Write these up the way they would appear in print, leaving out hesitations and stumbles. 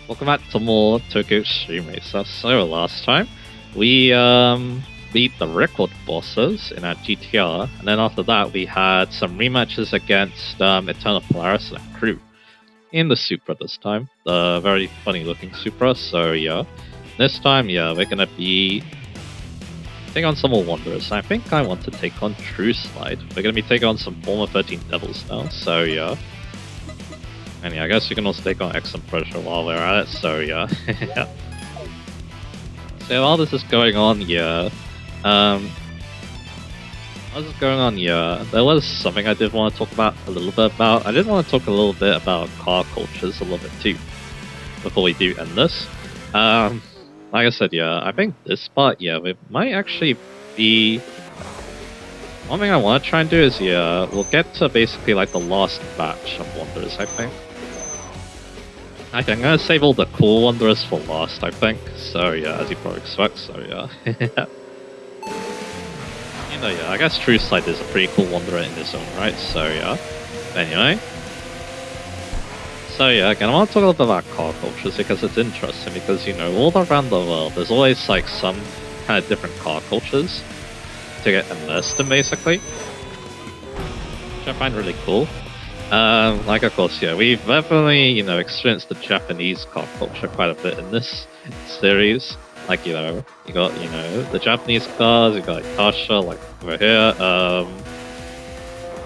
Welcome back to more Tokyo Xtreme Racer. So last time we beat the record bosses in our GTR, and then after that we had some rematches against Eternal Polaris and crew in the Supra this time. The very funny looking Supra. So yeah, this time we're gonna be taking on some more Wanderers. I think I want to take on True Slide. We're gonna be taking on some former 13 Devils now. So yeah. And yeah, I guess you can also take on Xtreme Pressure while we're at it, so yeah. So while this is going on, there was something I did want to talk about a little bit about. I did want to talk a little bit about car cultures a little bit too, before we do end this. Like I said, I think this part, it might actually be... One thing I want to try and do is, we'll get to basically like the last batch of Wanderers, I think. I'm gonna save all the cool Wanderers for last, I think. So yeah, as you probably expect, so yeah. I guess True Slide is a pretty cool Wanderer in his own right, so yeah. Anyway. So yeah, again, I want to talk a little bit about car cultures because it's interesting because, all around the world, there's always like some kind of different car cultures to get immersed in, basically. Which I find really cool. Like, of course, we've definitely, experienced the Japanese car culture quite a bit in this series. Like, you got, the Japanese cars, you got like, Tasha, like, over here,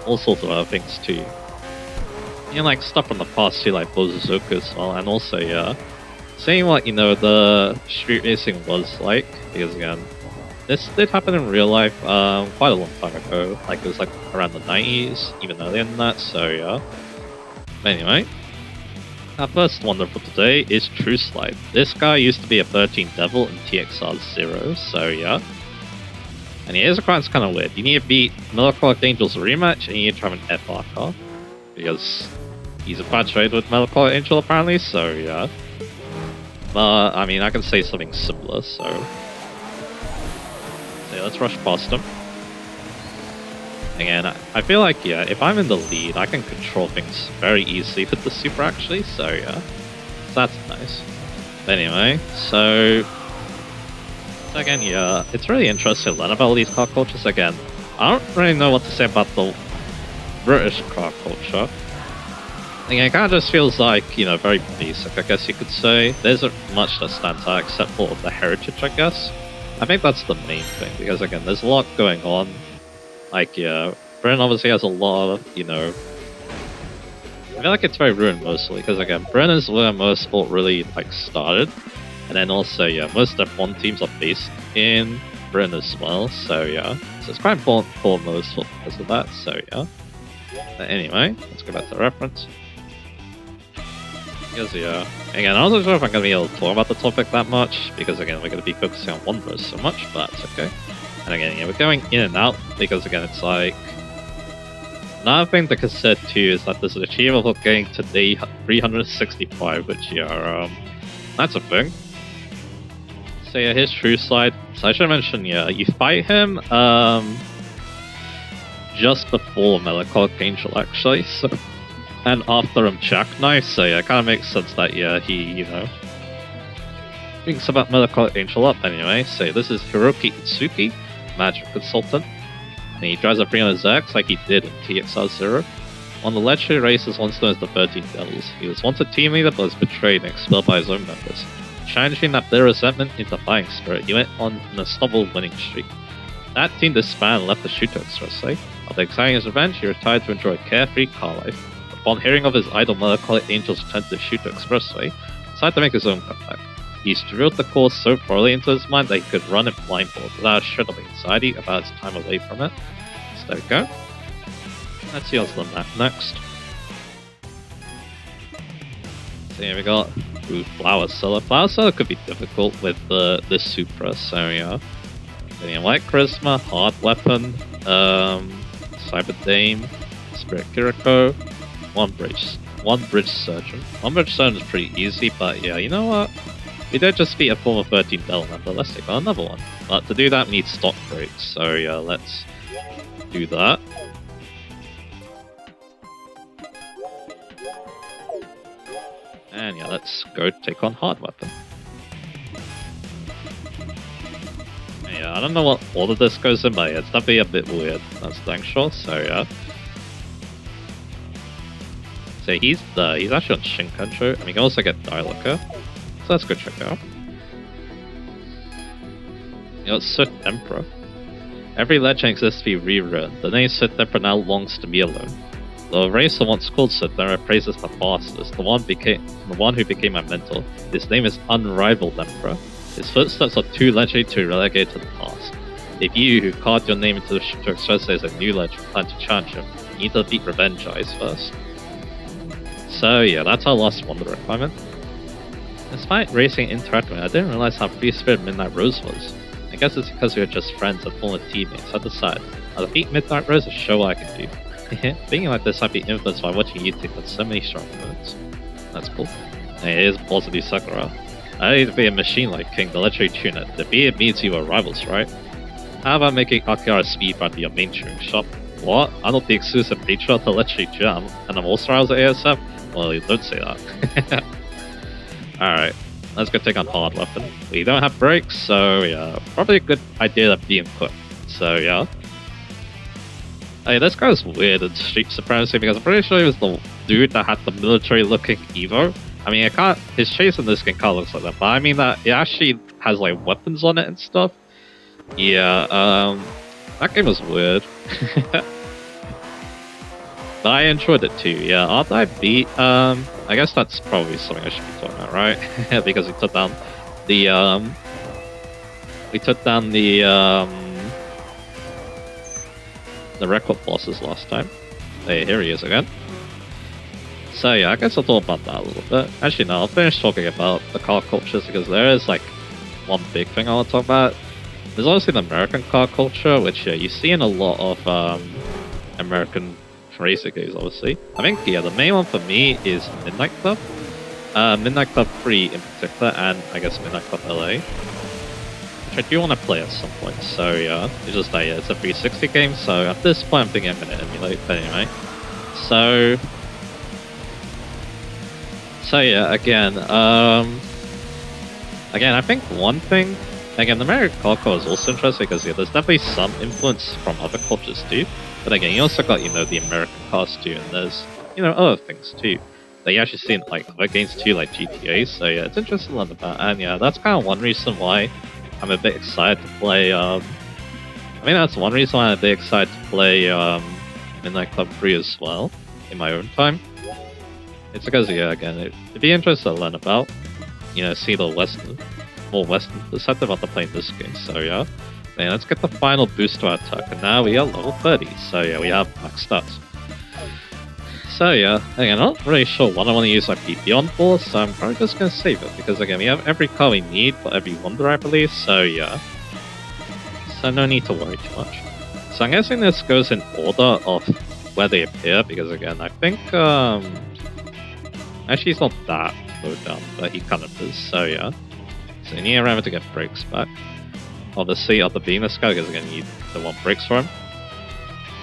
all sorts of other things too. Like, stuff from the past too, like Bozuzoku as well, and also, seeing what, the street racing was like, because, again, this did happen in real life quite a long time ago, like it was like around the 90s, even earlier than that, so yeah. Anyway, our first Wanderer for today is True Slide. This guy used to be a 13 Devil in TXR 0, so yeah. And his requirements kind of weird. You need to beat Melancholic Angel's rematch and you need to have an FR car, because he's infatuated with Melancholic Angel apparently, so yeah. But, I mean, I can say something similar, so... Yeah, let's rush past him. Again, I feel like, if I'm in the lead, I can control things very easily with the Supra, actually, so yeah. So that's nice. But anyway, so again, it's really interesting to learn about all these car cultures again. I don't really know what to say about the British car culture. Again, it kind of just feels like, very basic, I guess you could say. There isn't much that stands out except for the heritage, I guess. I think that's the main thing, because again, there's a lot going on. Like, Britain obviously has a lot of, I feel like it's very ruined mostly, because again, Britain is where motorsport really, like, started. And then also, most F1 teams are based in Britain as well, so yeah. So it's quite important for motorsport because of that, so yeah. But anyway, let's go back to the reference. Because, again, I wasn't sure if I'm going to be able to talk about the topic that much, because, again, we're going to be focusing on Wanderers so much, but that's okay. And again, we're going in and out, because, again, it's like... Another thing to consider, too, is that there's an achievable getting to day 365, which, that's a thing. So, here's True Slide. So I should mention, you fight him, just before Melancholic Angel, actually, so... And after him Jackknife, so yeah, it kind of makes sense that, he, brings about Melancholic Angel up anyway. So this is Hiroki Itsuki, Magic Consultant. And he drives a 300ZX like he did in TXR 0. On the legendary races once known as the 13 Devils. He was once a team leader but was betrayed and expelled by his own members. Challenging that bitter resentment into fighting spirit, he went on an unstoppable winning streak. That team disbanded and left the Shooter Expressway. After exciting his revenge, he retired to enjoy a carefree car life. Upon hearing of his idol Melancholic Angel's return to the Shooter Expressway, he decided to make his own comeback. He drilled the course so thoroughly into his mind that he could run it blindfold without a shred of anxiety about his time away from it. So there we go. Let's see what's on the map next. So here we got Flower Seller. Flower Seller could be difficult with this Supra, so yeah. Then Light Charisma, Hard Weapon, Cyber Dame, Spirit Kiriko, One Bridge Surgeon. One Bridge Surgeon is pretty easy, but yeah, you know what? We don't just beat a former 13 Devil member, let's take on another one. But to do that, we need stock breaks, so yeah, let's do that. And yeah, let's go take on Hard Weapon. Yeah, I don't know what order this goes in, but yeah, it's definitely a bit weird. That's dang sure. So yeah. So he's actually on Shinkancho, and we can also get Dialocker. So let's go check out. You got Sith Emperor. Every legend exists to be rewritten. The name Sith Emperor now belongs to me alone. The racer once called Sith Emperor praises the fastest, the one who became my mentor. His name is Unrivaled Emperor. His footsteps are too legendary to relegate to the past. If you, who carved your name into the to express as a new legend, plan to challenge him, you need to defeat Revenge Eyes first. So yeah, that's our last wonder requirement. Despite racing and interacting, I didn't realize how free-spirited Midnight Rose was. I guess it's because we were just friends and former teammates. I decided I'll defeat Midnight Rose and show what I can do. Thinking like this, I'd be influenced by watching you take on so many strong moments. That's cool. Hey, here's positive Sakura. I need to be a machine like King, the legendary tuner. Defeat means you were rivals, right? How about making Akira speedrun your main tuning shop? What? I'm not the exclusive patron of the legendary tuner, and I'm also rivals at ASF? Well, you don't say that. Alright, let's go take on Hard Weapon. We don't have brakes, so yeah, probably a good idea to be equipped. So yeah. Hey, this guy's weird in Street Supremacy because I'm pretty sure he was the dude that had the military-looking Evo. I mean, his chase in this game kind of looks like that, but I mean that it actually has like weapons on it and stuff. Yeah, that game was weird. But I enjoyed it too, yeah. After I beat, I guess that's probably something I should be talking about, right? Because we took down the, the record bosses last time. Hey, here he is again. So yeah, I guess I'll talk about that a little bit. Actually, no, I'll finish talking about the car cultures because there is like one big thing I want to talk about. There's obviously the American car culture, which yeah, you see in a lot of American racing games, obviously. I think yeah, the main one for me is Midnight Club. Midnight Club 3 in particular, and I guess Midnight Club LA. Which I do want to play at some point, so yeah. It's just that yeah, it's a 360 game, so at this point I'm thinking I'm going to emulate, but anyway. So yeah, again, I think one thing, again, the American car culture is also interesting because yeah, there's definitely some influence from other cultures too. But again, you also got, you know, the American cars too, and there's, you know, other things too that you actually see in like other games too, like GTA. So yeah, it's interesting to learn about, and yeah, that's kind of one reason why I'm a bit excited to play. That's one reason why I'm a bit excited to play Midnight Club 3 as well in my own time. It's because yeah, again, it'd be interesting to learn about, you know, see the more Western perspective after playing this game. So yeah. Okay, let's get the final boost to our attack, and now we are level 30, so yeah, we have max stats. So yeah, again, I'm not really sure what I want to use my PP on for, so I'm probably just going to save it, because again, we have every car we need for every wonder, I believe, so yeah. So no need to worry too much. So I'm guessing this goes in order of where they appear, because again, I think, actually he's not that low down, but he kind of is, so yeah. So you need to remember to get brakes back. Obviously, after being this guy, because again, you don't want brakes for him.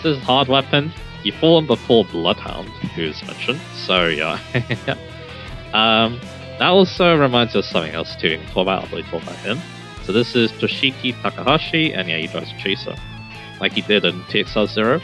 This is Hard Weapon. You fought him before Bloodhound, who's mentioned, so yeah. That also reminds us of something else too, you can talk about him. So this is Toshiki Takahashi, and yeah, he drives a Chaser, like he did in TXR0.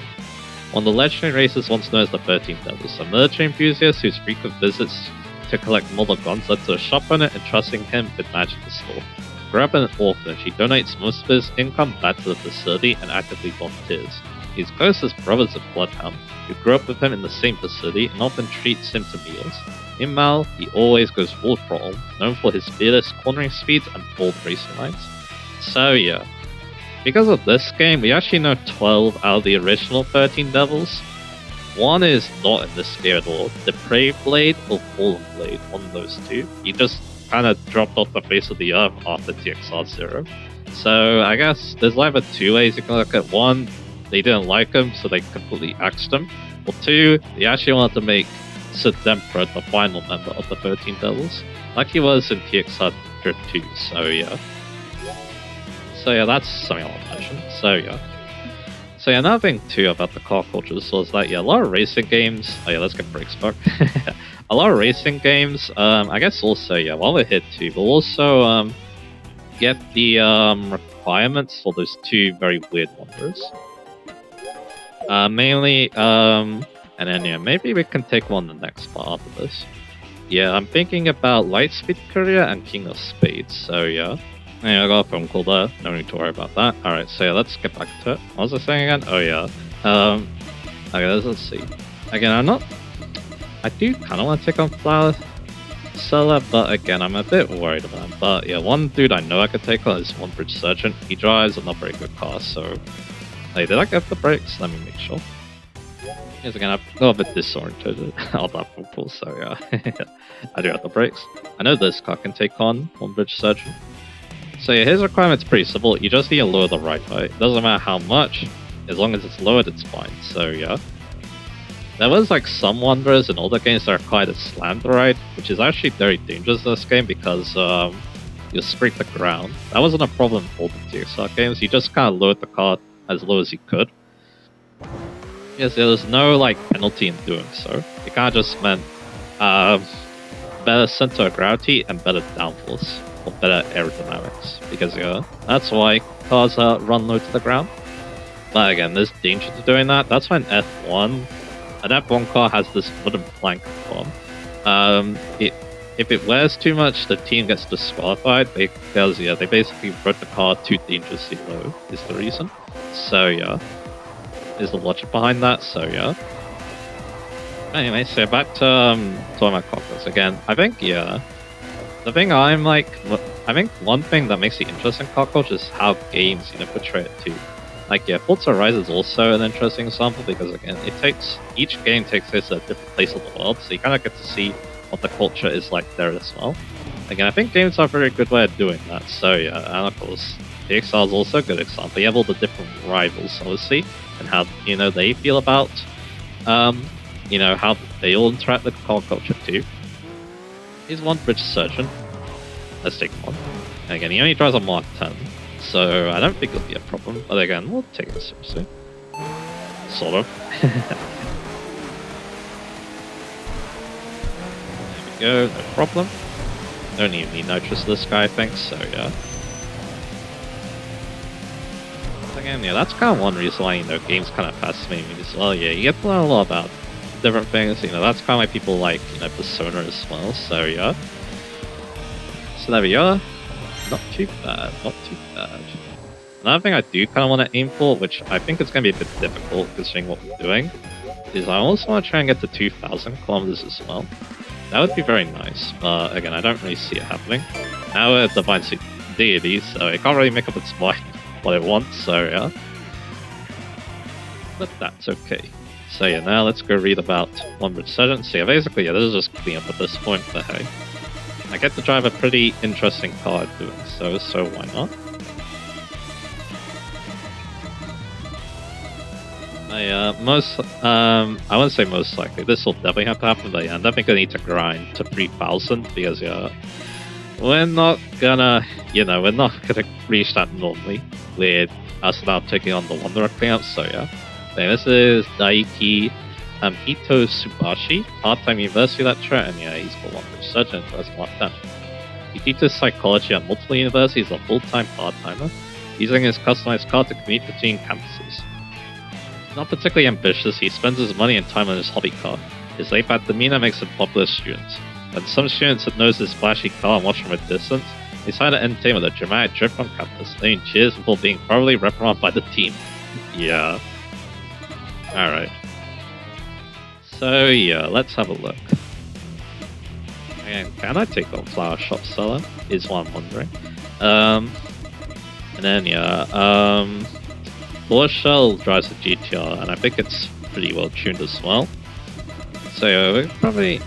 One of the legendary races once known as the 13 Devils, a military enthusiast whose frequent visits to collect model guns led to a shop owner entrusting him with magic to store. Grew up in an orphanage, he donates most of his income back to the facility and actively volunteers. He's closest brothers of Bloodhound, who grew up with him in the same facility and often treats him to meals. Meanwhile, he always goes full throttle, known for his fearless cornering speeds and bold racing lines. So yeah, because of this game, we actually know 12 out of the original 13 Devils. One is not in this game at all, Depraved Blade or Fallen Blade, one of those two. He just kind of dropped off the face of the earth after TXR0. So I guess there's either two ways you can look at. One, they didn't like him, so they completely axed him. Or two, they actually wanted to make Sith Emperor the final member of the 13 Devils, like he was in TXR2, so yeah. So yeah, that's something I want to mention, so yeah. So yeah, another thing too about the car cultures was that yeah, a lot of racing games, oh yeah, let's get brakes back. a lot of racing games. I guess also, yeah, while we're here too, we'll also get the requirements for those two very weird wanderers. Mainly, and then yeah, maybe we can take one the next part after this. Yeah, I'm thinking about Lightspeed Courier and King of Spades, so yeah. Yeah, I got a phone call there, no need to worry about that. Alright, so yeah, let's get back to it. What was I saying again? Oh yeah. Okay, let's see. Again, I do kind of want to take on Flower Seller, but again, I'm a bit worried about him. But yeah, one dude I know I could take on is One Bridge Surgeon. He drives a not very good car, so... Hey, did I get the brakes? Let me make sure. Yes, again, I've got a bit disoriented out that phone call, so yeah. I do have the brakes. I know this car can take on One Bridge Surgeon. So yeah, his requirement's pretty simple. You just need to lower the ride height. It doesn't matter how much, as long as it's lowered, it's fine. So yeah. There was like some wanderers in older games that required to slam the ride, which is actually very dangerous in this game because you scrape the ground. That wasn't a problem for the TXR games. You just kind of lowered the car as low as you could. Yes, there was no like penalty in doing so. It kind of just meant better center of gravity and better downforce, or better aerodynamics, because yeah, that's why cars run low to the ground. But again, there's danger to doing that. That's why in F1, an F1 car has this wooden plank form. If it wears too much, the team gets disqualified because yeah, they basically rode the car too dangerously low, is the reason. So yeah, is the logic behind that. So yeah. Anyway, so back to talking about cockpits again. I think yeah, the thing I think one thing that makes the interesting cockpit is how games portray it too. Like yeah, Forza Rise is also an interesting example because again, each game takes place at a different place of the world, so you kind of get to see what the culture is like there as well. Again, I think games are a very good way of doing that. So yeah, and of course, DXR is also a good example. You have all the different rivals, obviously, and how they feel about how they all interact with car culture too. Here's One Bridge Surgeon. Let's take one. And again, he only drives a Mark 10. So I don't think it'll be a problem, but again, we'll take it seriously. Sort of. There we go, no problem. Don't even need nitrous to this guy, I think, so yeah. Again, yeah, that's kind of one reason why, games kind of fascinate me as well. Yeah, you get to learn a lot about different things, that's kind of why people like, Persona as well, so yeah. So there we are. Not too bad, not too bad. Another thing I do kind of want to aim for, which I think is going to be a bit difficult considering what we're doing, is I also want to try and get to 2,000 kilometers as well. That would be very nice, but again, I don't really see it happening. Now we're a Divine Deity, so it can't really make up its mind what it wants, so yeah. But that's okay. So yeah, now let's go read about One Bridge Surgeon. So yeah, basically, yeah, this is just clean up at this point, but hey. I get to drive a pretty interesting car doing so why not? I wouldn't say most likely, this will definitely have to happen, but yeah, I'm definitely gonna need to grind to 3,000 because yeah, we're not gonna reach that normally with us now taking on the Wanderer cleanup, so yeah. Okay, this is Daiki Hito Subashi, part-time university lecturer, and yeah, he's got One Bridge Surgeon, so that's not that. He teaches psychology at multiple universities, a full-time part-timer, using his customized car to commute between campuses. Not particularly ambitious, he spends his money and time on his hobby car. His laid-back demeanor makes him popular with students. When some students that knows his flashy car and watch from a distance, they decide to entertain with a dramatic trip on campus, leaving cheers before being thoroughly reprimanded by the team. Yeah. Alright. So yeah, let's have a look. Again, can I take on Flower Shop Seller? Is what I'm wondering. And then yeah, Shell drives a GTR, and I think it's pretty well tuned as well. So yeah, we're probably...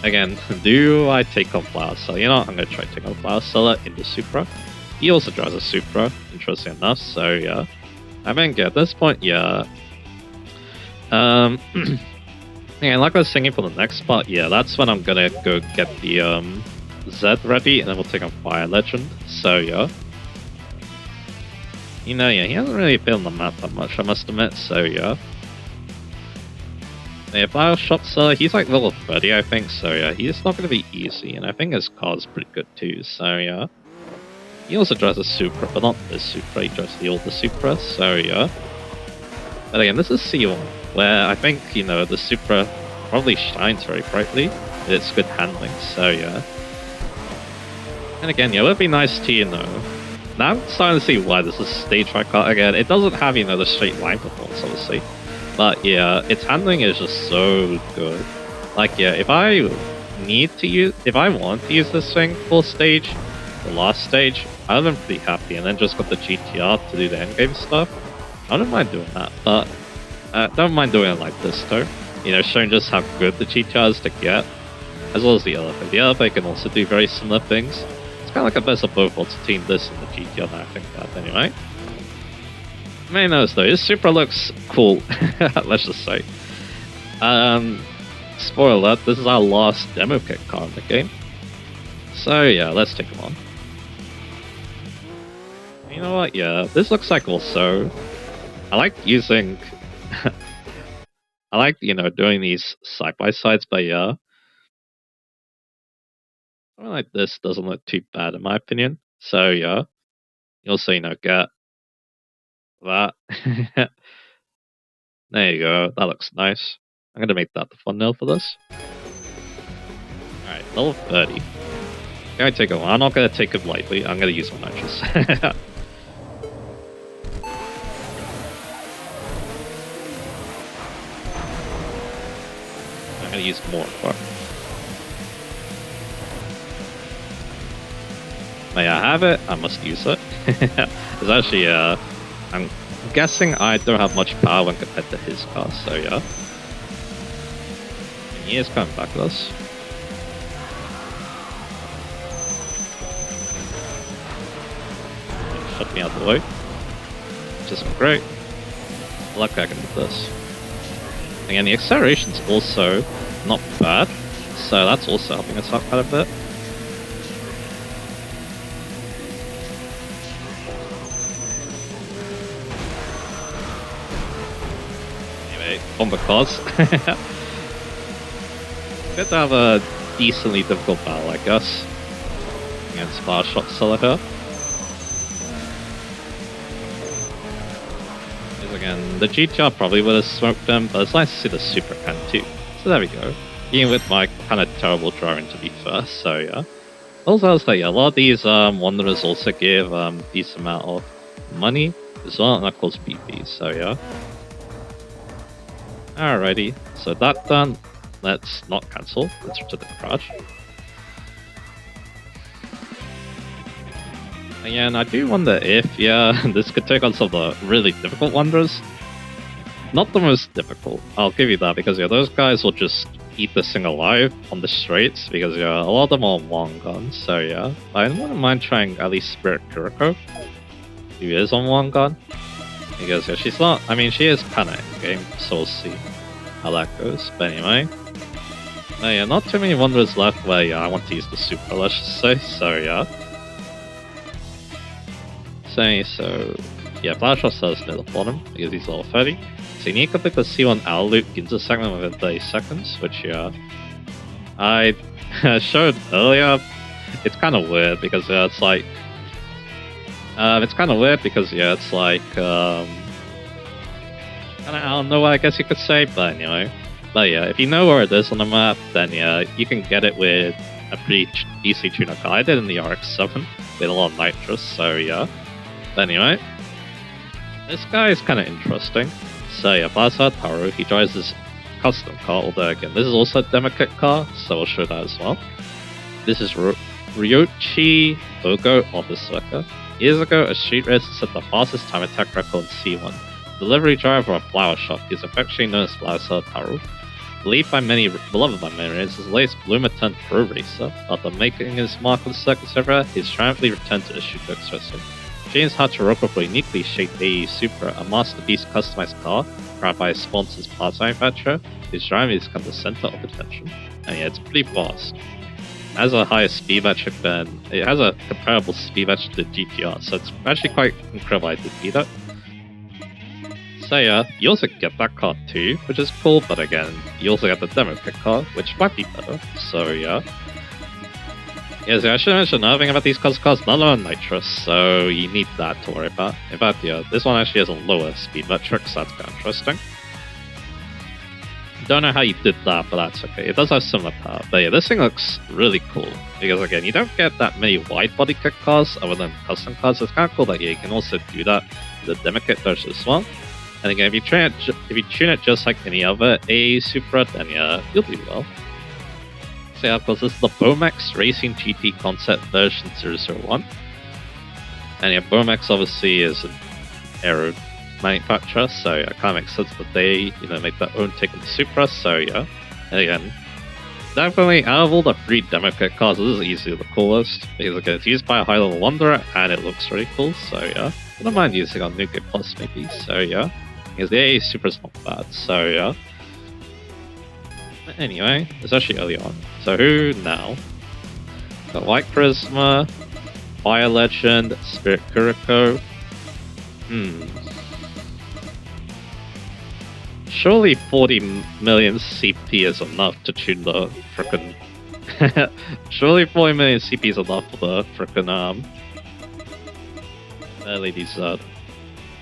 Again, do I take on Flower Seller? I'm gonna try to take on Flower Seller in the Supra. He also drives a Supra, interesting enough, so yeah. I think at this point, yeah. Yeah, like I was thinking for the next part, yeah, that's when I'm gonna go get the Z ready, and then we'll take on Fire Legend, so yeah. Yeah, he hasn't really been on the map that much, I must admit, so yeah. Yeah, Flower Shop Seller, he's like level 30, I think, so yeah, he's not going to be easy, and I think his car's pretty good too, so yeah. He also drives a Supra, but not this Supra, he drives the older Supra, so yeah. But again, this is C1, where I think, you know, the Supra probably shines very brightly with its good handling, so yeah. And again, yeah, it would be nice to, you know, now I'm starting to see why this is a stage 5 car. Again, it doesn't have, you know, the straight line performance, obviously. But yeah, its handling is just so good. Like, yeah, if I want to use this thing full stage, the last stage, I would have been pretty happy, and then just got the GTR to do the endgame stuff. I don't mind doing that, but don't mind doing it like this though. You know, showing just how good the GTR is to get, as well as the LFA. The LFA can also do very similar things. It's kind of like a best of both worlds between this and the GTR now I think that, anyway. You may notice though, his Supra looks cool, let's just say. Spoiler alert, this is our last demo kit car in the game. So yeah, let's take him on. You know what, yeah, this looks like also... I like using... I like, you know, doing these side-by-sides, but yeah. Something like this doesn't look too bad in my opinion. So yeah, you also, you know, get that. There you go, that looks nice. I'm gonna make that the thumbnail for this. Alright, level 30. Gonna take it. I'm not gonna take it lightly. I'm gonna use my nitrous. I'm gonna use more. But may I have it? I must use it. It's actually I'm guessing I don't have much power when compared to his car. So yeah, and he is coming back with us. Shut me out of the way. Which isn't great. Luckily I can do this. Again, the acceleration's also not bad, so that's also helping us out quite a bit. Anyway, on the cars. Good to have a decently difficult battle, I guess, against Flower Shop Seller here. Again, the GTR probably would have smoked them, but it's nice to see the Supra can too. So there we go. Even with my kind of terrible driving to be fair, so yeah. Also, I was like, yeah, a lot of these Wanderers also give decent amount of money as well, and that calls BP, so yeah. Alrighty, so that done. Let's not cancel, let's return the garage. Again, I do wonder if, yeah, this could take on some of the really difficult Wanderers. Not the most difficult, I'll give you that, because yeah, those guys will just eat this thing alive on the straights, because yeah, a lot of them are on one gun, so yeah. I wouldn't mind trying at least Spirit Kuroko, who is on one gun. Because yeah, she's not, I mean, she is kinda in game, so we'll see how that goes. But anyway. Yeah, not too many Wanderers left where yeah, I want to use the Supra, let's just say, so yeah. So yeah, Flower Shop Seller's near the bottom because he's level 30. So you need to complete the C1 hour loop Ginza segment within 30 seconds, which yeah, I showed earlier. It's kind of weird because it's like, it's kind of weird because yeah, it's like kind of out of nowhere, I guess you could say. But anyway, but yeah, if you know where it is on the map, then yeah, you can get it with a pretty easy tuner car. I did in the RX-7 with a lot of nitrous, so yeah. But anyway, this guy is kind of interesting. So yeah, Plaza Taru, he drives this custom car, although again, this is also a demo kit car, so I'll show that as well. This is Ryochi Ogo Office Worker. Years ago, a street racer set the fastest time attack record in C1. Delivery driver of Flower Shop, he is affectionately known as Plaza Taru. Beloved by many racers, his latest bloomer turned pro racer. After making his mark on the circuit server, he's triumphantly returned to the Shuko Expressway. James Hachiroko for uniquely shaped AE Supra, a masterpiece customized car, powered by his sponsor's parts manufacturer. His driving has become the center of attention. And yeah, it's pretty fast. It has a higher speed metric than, it has a comparable speed metric to GTR, so it's actually quite incredible I did beat it. So yeah, you also get that card too, which is cool, but again, you also get the demo kit card, which might be better, so yeah. Yeah, so I should mention another thing about these cards none are nitrous, so you need that to worry about. In fact, yeah, this one actually has a lower speed metric, so that's kind of interesting. Don't know how you did that, but that's okay. It does have similar power. But yeah, this thing looks really cool. Because again, you don't get that many wide body kit cards other than custom cards. It's kind of cool that yeah, you can also do that with the demo kit version as well. And again, if you tune it just like any other A Supra, then yeah, you'll do well. So yeah, of course, this is the Bomex Racing GT Concept version 001. And yeah, Bomex obviously is an aero manufacturer, so yeah, it kind of makes sense that they, make their own take on the Supras, so yeah. And again, definitely out of all the free demo kit cards, this is easily the coolest, because again, it's used by a high-level Wanderer, and it looks really cool, so yeah. I don't mind using on New Game Plus maybe, so yeah. Because the AA Supra's not bad, so yeah. Anyway, it's actually early on. So who now? Got White Charisma, Fire Legend, Spirit Kuriko. Surely 40 million CP is enough to tune the frickin'... Surely 40 million CP is enough for the frickin' Lady Z.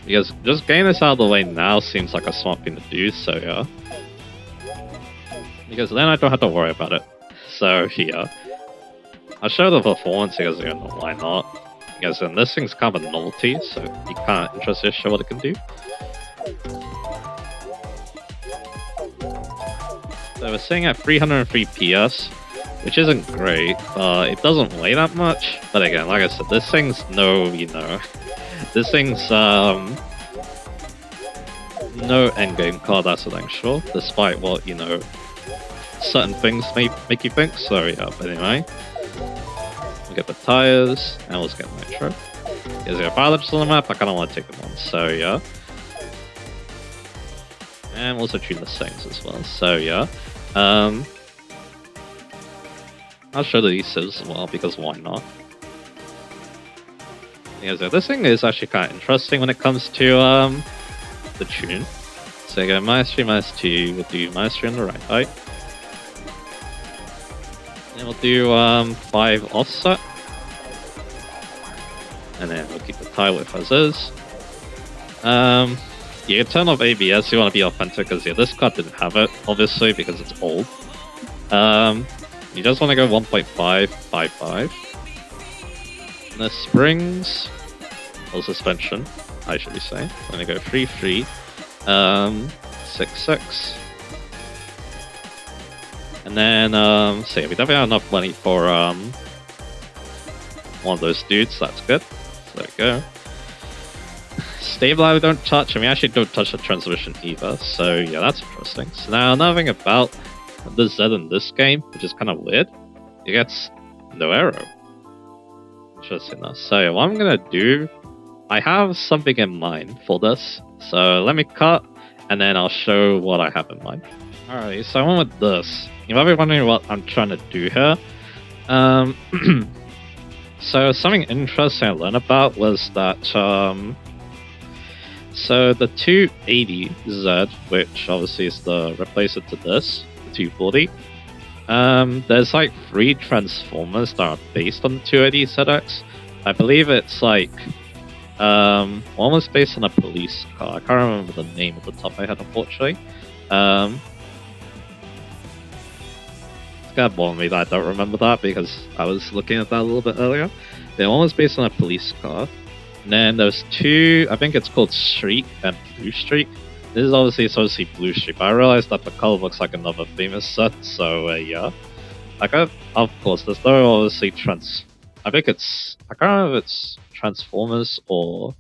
Because just getting this out of the way now seems like a smart thing to do, so yeah. Because then I don't have to worry about it. So yeah. I'll show the performance because why not? Because then this thing's kind of a novelty, so you kind of interested to show what it can do. So we're sitting at 303 PS, which isn't great, but it doesn't weigh that much. But again, like I said, this thing's this thing's no endgame card, that's what I'm sure, despite what, certain things may make you think, so yeah, but anyway. We'll get the tires, and we'll get nitro. Is there a pilots on the map? I kinda want to take them on, so yeah. And we'll also tune the settings as well, so yeah. I'll show the adhesives as well, because why not? Yeah, so this thing is actually kind of interesting when it comes to the tune. So you go -3, -2, we'll do -3 on the right height. And we'll do 5 offset. And then we'll keep the tire width as is. You can turn off ABS, you want to be authentic, because yeah, this card didn't have it, obviously, because it's old. You just want to go 1.5, 5.5. And the springs, or suspension, I should be saying. I'm going to go 3.3, 6.6. And then, so yeah, we definitely have enough money for one of those dudes, that's good. So there we go. Stabilizer we don't touch, and we actually don't touch the transmission either, so yeah, that's interesting. So now another thing about the Z in this game, which is kind of weird, it gets no arrow. Interesting enough. So yeah, what I'm gonna do, I have something in mind for this, so let me cut, and then I'll show what I have in mind. Alright, so I went with this. You might be wondering what I'm trying to do here. So something interesting I learned about was that, so the 280Z, which obviously is the replacer to this, the 240, there's like 3 transformers that are based on the 280ZX. I believe it's like, one was based on a police car. I can't remember the name of the top of my head, unfortunately. It's gonna bore me that I don't remember that because I was looking at that a little bit earlier. The one was based on a police car. And then there's 2, I think it's called Streak and Blue Streak. This is obviously supposed to be Blue Streak, but I realized that the color looks like another famous set, so yeah. Like, of course, there's no obviously I think it's, I can't remember if it's Transformers or,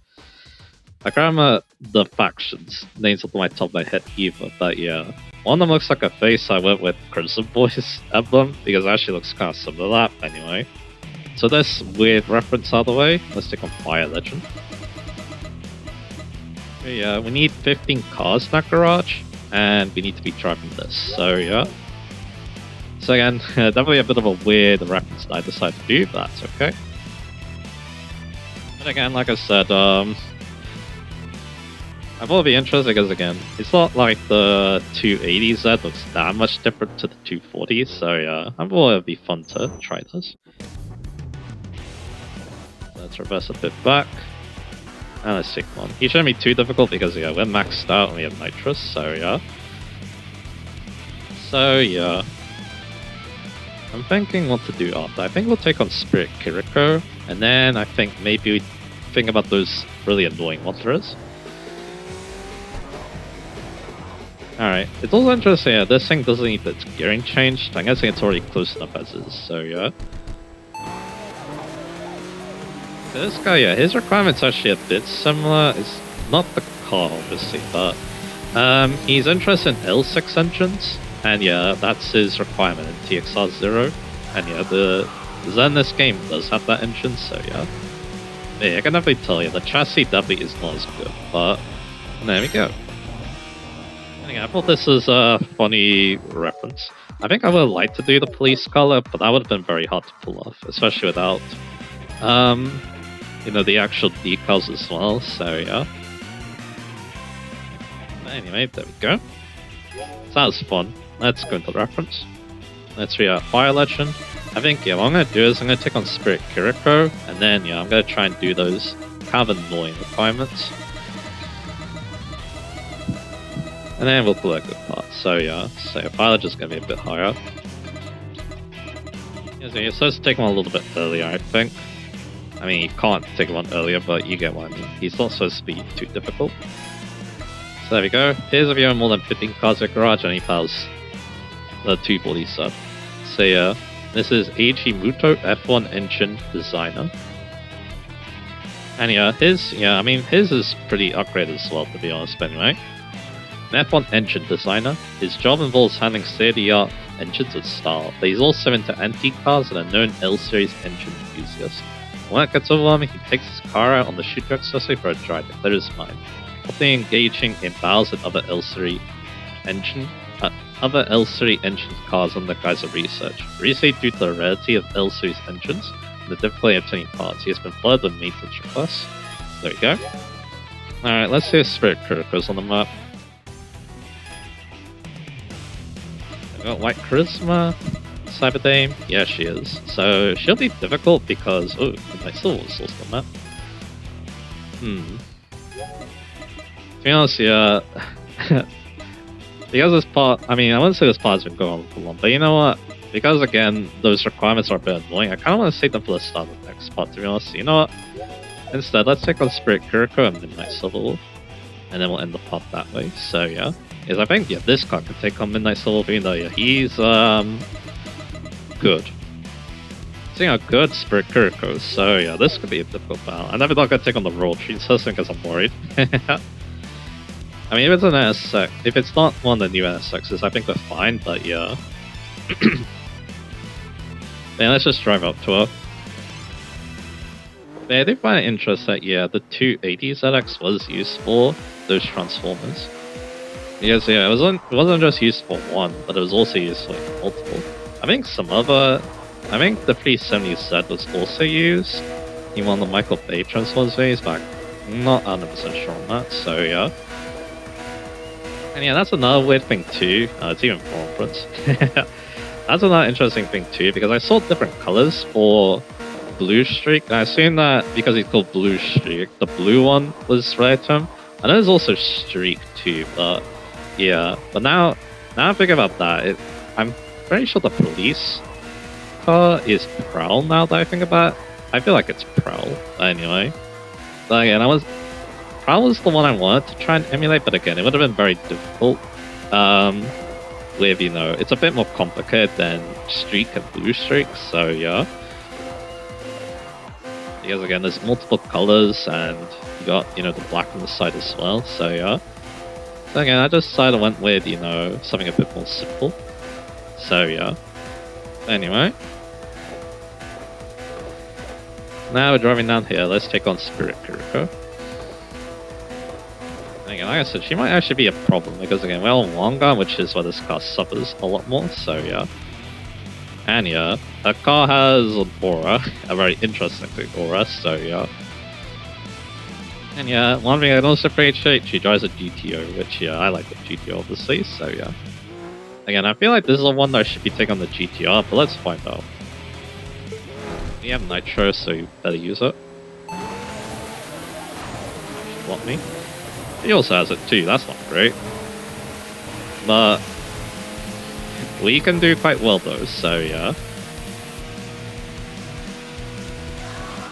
I can't remember the factions names off my top of my head either, but yeah. One of them looks like a face, I went with Crimson Boys emblem, because it actually looks kind of similar to that, anyway. So this weird reference out of the way, let's take on Fire Legend. Yeah, we need 15 cars in that garage, and we need to be driving this, so yeah. So again, definitely a bit of a weird reference that I decided to do, but that's okay. But again, like I said, I thought it'd be interesting because again, it's not like the 280Z looks that much different to the 240s, so yeah, I thought it'd be fun to try this. Let's reverse a bit back. And let's take one. He shouldn't be too difficult because yeah, we're maxed out and we have nitrous, so yeah. So yeah. I'm thinking what to do after. I think we'll take on Spirit Kiriko, and then I think maybe we think about those really annoying monsters. Alright, it's also interesting, yeah, this thing doesn't need its gearing changed. I'm guessing it's already close enough as is, so yeah. This guy, yeah, his requirement's actually a bit similar. It's not the car, obviously, but he's interested in L6 engines, and yeah, that's his requirement in TXR0. And yeah, the Zen this game does have that engine, so yeah. Yeah, I can definitely tell you, the chassis definitely is not as good, but there we go. I thought this was a funny reference. I think I would like to do the police color, but that would have been very hard to pull off, especially without, you know, the actual decals as well, so yeah. Anyway, there we go. So that was fun. Let's go into the reference. Let's read out Fire Legend. I think, yeah, what I'm going to do is I'm going to take on Spirit Kiriko, and then, yeah, I'm going to try and do those kind of annoying requirements. And then we'll pull a good part. So yeah, so Fire Legend's going to be a bit higher. Yeah, so you're supposed to take him a little bit earlier, I think. I mean, you can't take one earlier, but you get what I mean. He's not supposed to be too difficult. So there we go. Here's if you own more than 15 cars at garage and he powers the 240 sub. So yeah, this is Eiji Muto F1 engine designer. And yeah, his is pretty upgraded as well, to be honest, but anyway. An F1 engine designer. His job involves handling state-of-the-art engines with style, but he's also into antique cars and a known L-Series engine enthusiast. When it gets overwhelming, he takes his car out on the shoot track especially for a drive to clear his mind, often engaging in battles with other L-Series engine cars on the guise of research. Recently, due to the rarity of L-Series engines and the difficulty of obtaining parts, he has been flooded with maintenance requests. There we go. Alright, let's see if Spirit Kiriko's on the map. I've got White Charisma, Cyberdame, yeah she is. So she'll be difficult because, oh, my Silver was also on that. To be honest, yeah, because this part, I mean, I wouldn't say this part's been going on for long, but you know what? Because again, those requirements are a bit annoying, I kind of want to save them for the start of the next part, to be honest. You know what? Instead, let's take on Spirit Kiriko and Midnight Silver Wolf, and then we'll end the part that way, so yeah. Is I think, yeah, this card can take on Midnight Silver Wolf, even though, yeah, he's, good. Seeing how good Spirit Kiriko, so yeah, this could be a difficult battle. I'm never not gonna take on the Royal Tree System because I'm worried. I mean, if it's an NSX, if it's not one of the new NSXs, I think we're fine, but yeah. Then let's just drive up to her. Yeah, I do find it interesting that, yeah, the 280 ZX was used for those Transformers. Because, yeah, it wasn't just used for one, but it was also used for like, multiple. I think I think the 370Z was also used in one of the Michael Bay Transformers videos, but I'm not 100% sure on that, so yeah. And yeah, that's another weird thing too. It's even more Prince. That's another interesting thing too, because I saw different colors for Blue Streak, and I assume that because he's called Blue Streak, the blue one was related to him. I know there's also Streak too, but yeah. But now I think about that, I'm pretty sure the police car is Prowl now that I think about it. I feel like it's Prowl, anyway. But again, Prowl was the one I wanted to try and emulate, but again, it would have been very difficult. With, you know, it's a bit more complicated than Streak and Blue Streak, so yeah. Because again, there's multiple colors, and you got, you know, the black on the side as well, so yeah. So again, I just decided I went with, you know, something a bit more simple. So yeah. Anyway. Now we're driving down here, let's take on Spirit Kiriko. Again, like I said, she might actually be a problem, because again, we're on long gun, which is where this car suffers a lot more, so yeah. And yeah, her car has an aura, a very interesting aura, so yeah. And yeah, one thing I also appreciate, she drives a GTO, which yeah, I like the GTO obviously, so yeah. Again, I feel like this is the one that should be taking on the GTR, but let's find out. We have Nitro, so you better use it. She blocked me. He also has it too, that's not great. But we can do quite well though, so yeah.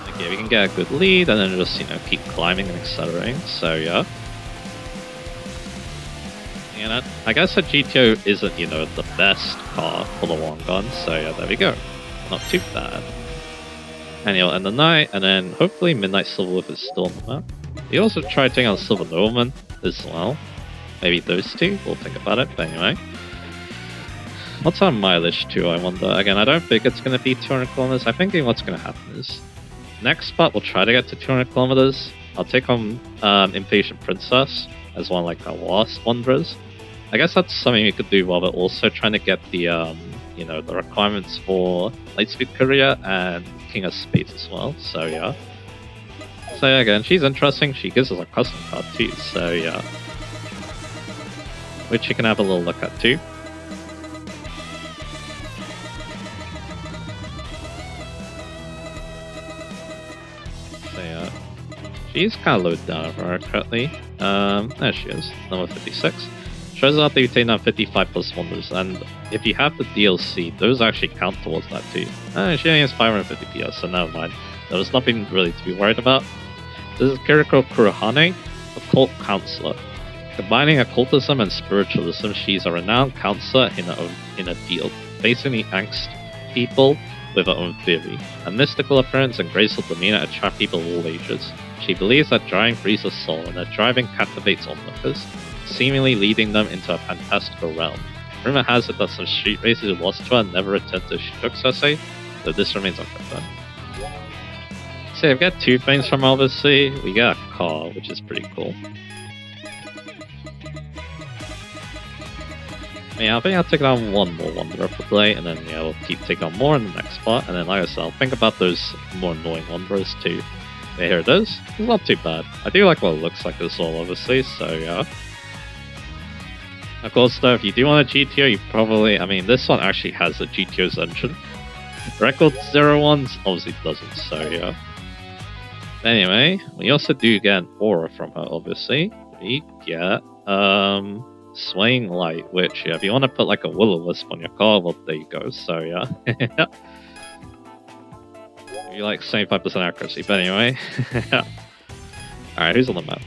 Okay, we can get a good lead and then just, you know, keep climbing and accelerating, so yeah. And I guess a GTO isn't, you know, the best car for the long gun, so yeah, there we go. Not too bad. And you'll end the night, and then hopefully Midnight Silverwolf is still on the map. We also tried taking on Silver Nobleman as well. Maybe those two, we'll think about it, but anyway. What's our mileage too, I wonder? Again, I don't think it's going to be 200 kilometers. I think what's going to happen is, next spot we'll try to get to 200 kilometers. I'll take on Impatient Princess as one like our last wanderers. I guess that's something we could do while we're also trying to get the, you know, the requirements for Lightspeed Courier and King of Spades as well, so yeah. So yeah, again, she's interesting, she gives us a custom card too, so yeah. Which you can have a little look at too. So yeah, she's kind of low down for her currently. There she is, number 56. Shows out that you take down 55 plus wonders, and if you have the DLC, those actually count towards that too. She only has 550 PS, so never mind. There was nothing really to be worried about. This is Kiriko Kurohane, a cult counselor. Combining occultism and spiritualism, she's a renowned counselor in a field, facing angst people with her own theory. A mystical appearance and graceful demeanor attract people of all ages. She believes that driving frees the soul, and that driving captivates onlookers, seemingly leading them into a fantastical realm. Rumor has it that some street racers lost to her and never returned to Shidokusase, though this remains unconfirmed. So we get two things from obviously. We get a car, which is pretty cool. Yeah, I think I'll take on one more Wanderer for play, and then yeah, we'll keep taking on more in the next spot, and then like I said, I'll think about those more annoying Wanderers too. Yeah, here it is. It's not too bad. I do like what it looks like as well, obviously, so yeah. Of course though, if you do want a GTO, you probably, I mean, this one actually has a GTO's engine. Record 01 obviously doesn't, so yeah. Anyway, we also do get an aura from her, obviously. We get, Swaying Light, which, yeah, if you want to put like a will-o-wisp on your car, well, there you go, so yeah. You like 75% accuracy, but anyway. Alright, who's on the map?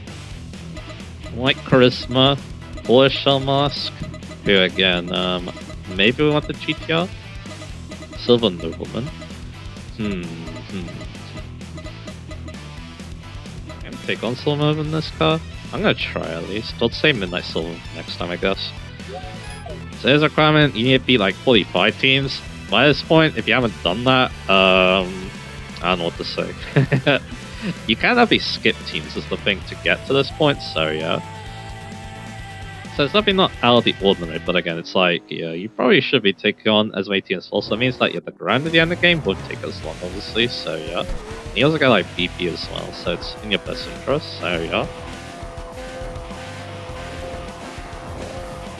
Light Charisma, Polish Shell Mask, who again, maybe we want the GTR? Silver Nobleman. Can take on Silver Nobleman in this car? I'm gonna try at least. Let's say Midnight Silver next time, I guess. So here's a requirement, you need to be like 45 teams. By this point, if you haven't done that, I don't know what to say. You can't have these skip teams is the thing to get to this point, so yeah. So it's definitely not out of the ordinary, but again, it's like, yeah, you probably should be taking on as many teams as possible. So it means that the grind at the end of the game would take as long, obviously, so yeah. And you also get like BP as well, so it's in your best interest, so yeah.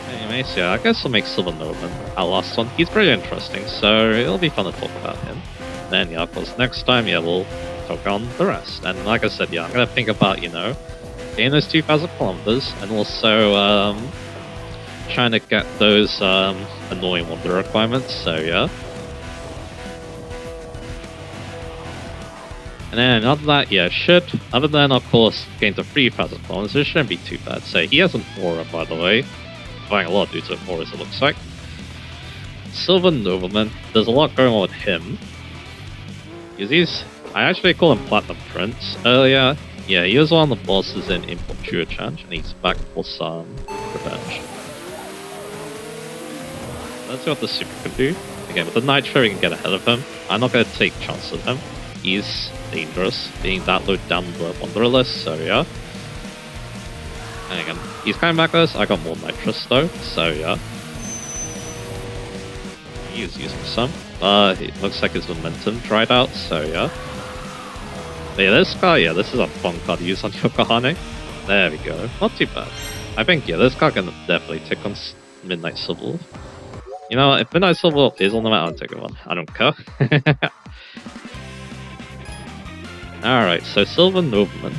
Anyways, so yeah, I guess we'll make Silver Nobleman our last one. He's pretty interesting, so it'll be fun to talk about him. Then, yeah, of course, next time, yeah, we'll talk on the rest. And like I said, yeah, I'm gonna think about, you know, getting those 2,000 kilometers, and also, trying to get those, annoying wonder requirements, so yeah. And then, other than that, yeah, other than, of course, getting to 3,000 kilometers, it shouldn't be too bad. So, he has an aura, by the way. Buying a lot of dudes with auras, it looks like. Silver Nobleman, there's a lot going on with him. I actually call him Platinum Prince earlier. Yeah, he was one of the bosses in Importua Challenge, and he's back for some revenge. Let's see what the Super can do. Again, with the Nitro, we can get ahead of him. I'm not going to take chances with him. He's dangerous, being that low down the Wanderer list, so yeah. And again, he's coming back with us. I got more nitrous though, so yeah. He's using some. It looks like his momentum dried out, so yeah. But yeah, this guy, yeah, this is a fun card to use on Yokohane. There we go. Not too bad. I think, yeah, this card can definitely take on Midnight Silver. You know, if Midnight Silver is on the map, I'll take it one. I don't care. Alright, so Silver Nobleman.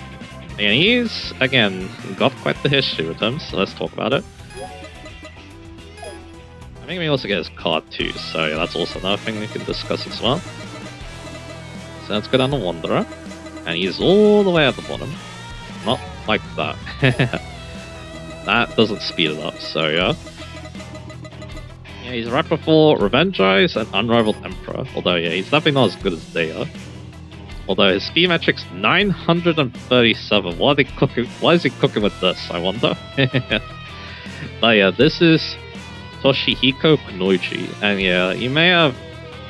And he's, again, got quite the history with him, so let's talk about it. I think we also get his card too, so yeah, that's also another thing we can discuss as well. So let's go down to Wanderer. And he's all the way at the bottom. Not like that. That doesn't speed it up, so yeah. Yeah, he's right before Revenge Eyes and Unrivaled Emperor. Although, yeah, he's definitely not as good as they are. Although his speed metric's 937. What is he cooking with this, I wonder? But yeah, this is Toshihiko Kunoichi. And yeah, you may have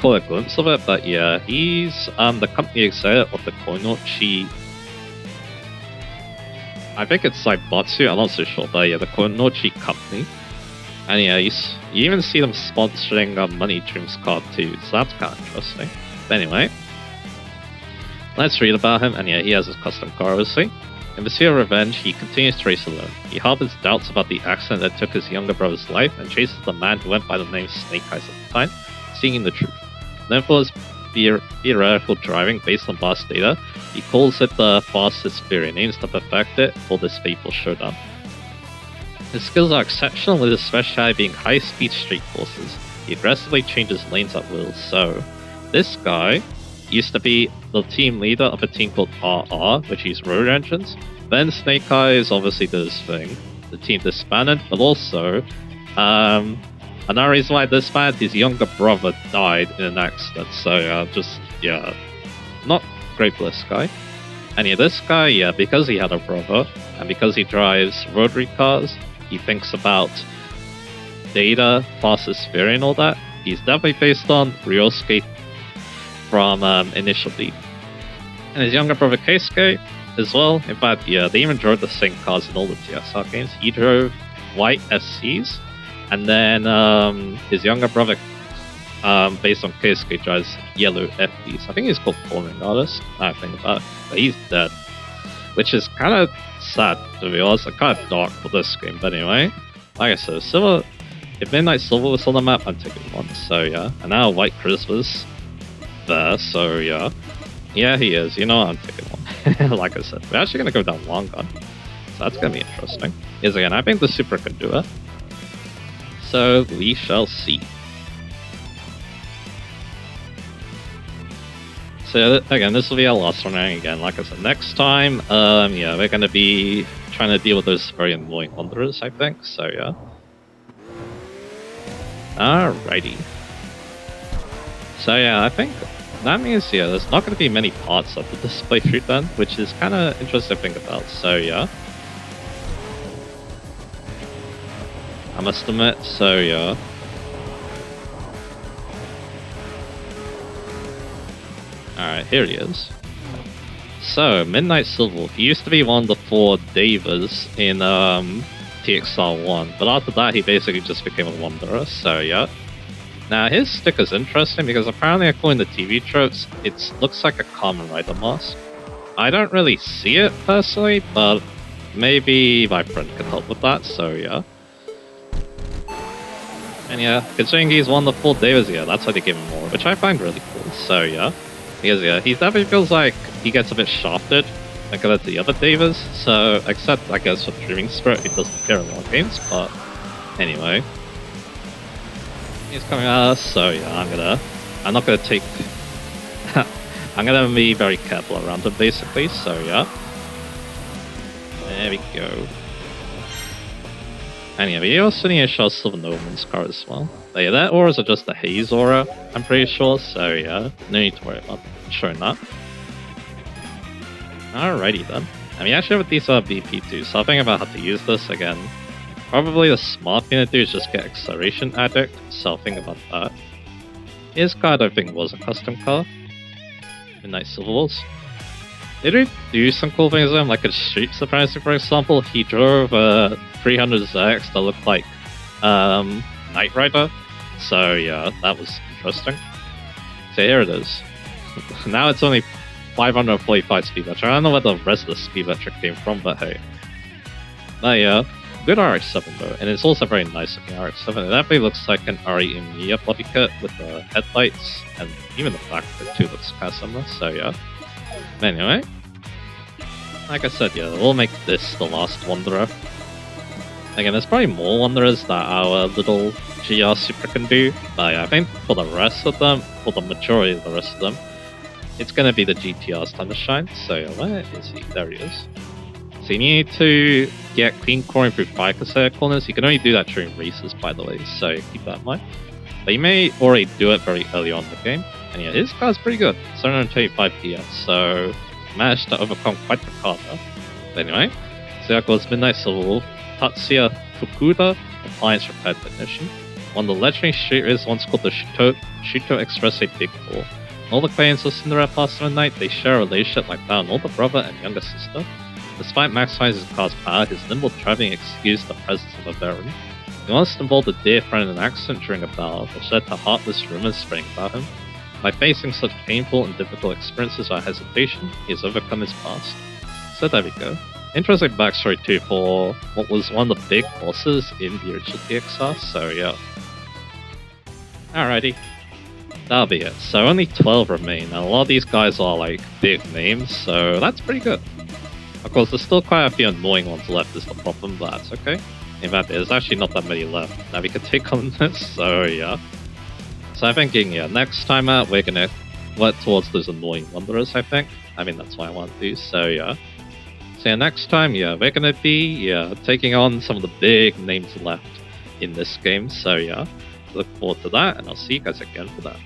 caught a glimpse of it, but yeah, he's the company executive of the Koinochi. I think it's Saibatsu, I'm not so sure, but yeah, the Koinochi company. And yeah, you even see them sponsoring Money Dreams card too, so that's kind of interesting. But anyway, let's read about him, and yeah, he has his custom car, obviously. In the sphere of revenge, he continues to race alone. He harbors doubts about the accident that took his younger brother's life, and chases the man who went by the name Snake Eyes at the time, seeking the truth. Then for his theoretical driving based on past data, he calls it the fastest sphere and aims to perfect it for this fateful showdown. His skills are exceptional, with his specialty being high-speed street courses. He aggressively changes lanes at will, so this guy used to be the team leader of a team called RR, which is Road Engines. Then Snake Eyes obviously did his thing. The team disbanded, but also, another reason why this disbanded, his younger brother died in an accident, so not great for this guy. And yeah, this guy, yeah, because he had a brother, and because he drives rotary cars, he thinks about data, fastest sphere and all that. He's definitely based on Ryosuke from Initial D. And his younger brother Keisuke as well. In fact, yeah, they even drove the same cars in all the TSR games. He drove white SCs, and then his younger brother, based on Keisuke, drives yellow FDs. I think he's called Touring Artist, I think about it. But he's dead, which is kind of sad, to be honest, and kind of dark for this game. But anyway, like I said, Silver, if Midnight Silver was on the map, I'm taking one, so yeah. And now White Christmas there, so yeah. Yeah, he is, you know, I'm taking one. Like I said, we're actually going to go down long gun, so that's going to be interesting. Is again, I think the Supra can do it, so we shall see. So again, this will be our last one again. Like I said, next time, yeah, we're going to be trying to deal with those very annoying wanderers, I think, so yeah. Alrighty. So yeah, I think that means, yeah, there's not going to be many parts of this playthrough then, which is kind of interesting to think about, so yeah. I must admit, so yeah. Alright, here he is. So, Midnight Silver. He used to be one of the 4 Davas in TXR1, but after that he basically just became a Wanderer, so yeah. Now his sticker's interesting because apparently according to TV tropes, it looks like a Kamen Rider mask. I don't really see it personally, but maybe my friend can help with that, so yeah. And yeah, considering he's one of the 4 Davas, yeah, that's why they give him more, which I find really cool, so yeah. Because yeah, he definitely feels like he gets a bit shafted compared to the other Davas, so except I guess for Dreaming Spirit, he doesn't appear in a lot of games, but anyway. He's coming at us, so yeah, I'm not gonna take, I'm gonna be very careful around him basically, so yeah. There we go. Anyway, we also need to show Silver Nobleman's card as well. But yeah, that auras are just a haze aura, I'm pretty sure, so yeah, no need to worry about showing that. Alrighty then. And we actually have a decent VP too, so I'll think about how to use this again. Probably the smart thing to do is just get Acceleration Addict, so I'll think about that. His card I think was a custom card. Midnight Silver Wars. They did do some cool things with him, like a Street Surprising, for example. He drove a 300ZX that looked like Knight Rider, so yeah, that was interesting. So here it is. Now it's only 545 speed metric. I don't know where the rest of the speed metric came from, but hey. But yeah, good RX-7 though, and it's also very nice looking RX-7. It definitely looks like an RE Emiya body kit with the headlights, and even the back of it too looks kind of similar, so yeah. But anyway, like I said, yeah, we'll make this the last Wanderer. Again, there's probably more Wanderers that our little GR Supra can do, but yeah, I think for the rest of them, for the majority of the rest of them, it's going to be the GTR's time to shine. So yeah, where is he? There he is. So you need to get clean coring through 5% corners. You can only do that during races, by the way, so keep that in mind. But you may already do it very early on in the game. And yeah, his car's pretty good, 725 PS, so managed to overcome quite the car though. But anyway, so that goes Midnight Soul, Tatsuya Fukuda, Appliance Repair Technician. One of the legendary street races once called the Shuto Express Big Four. All the claims of Cinderella past midnight, they share a relationship like that an older brother and younger sister. Despite maximizing his car's power, his nimble driving excused the presence of a villain. He once involved a dear friend in an accident during a battle, which led to heartless rumors spreading about him. By facing such painful and difficult experiences without hesitation, he has overcome his past. So there we go. Interesting backstory too for what was one of the big bosses in the original TXR, so yeah. Alrighty. That'll be it. So only 12 remain, and a lot of these guys are like big names, so that's pretty good. Of course, there's still quite a few annoying ones left is the problem, but that's okay. In fact, there's actually not that many left that we could take on this, so yeah. So I'm thinking, yeah, next time out, we're gonna work towards those annoying Wanderers, I think. I mean, that's what I want to do, so yeah. So yeah, next time, yeah, we're gonna be, taking on some of the big names left in this game, so yeah. Look forward to that, and I'll see you guys again for that.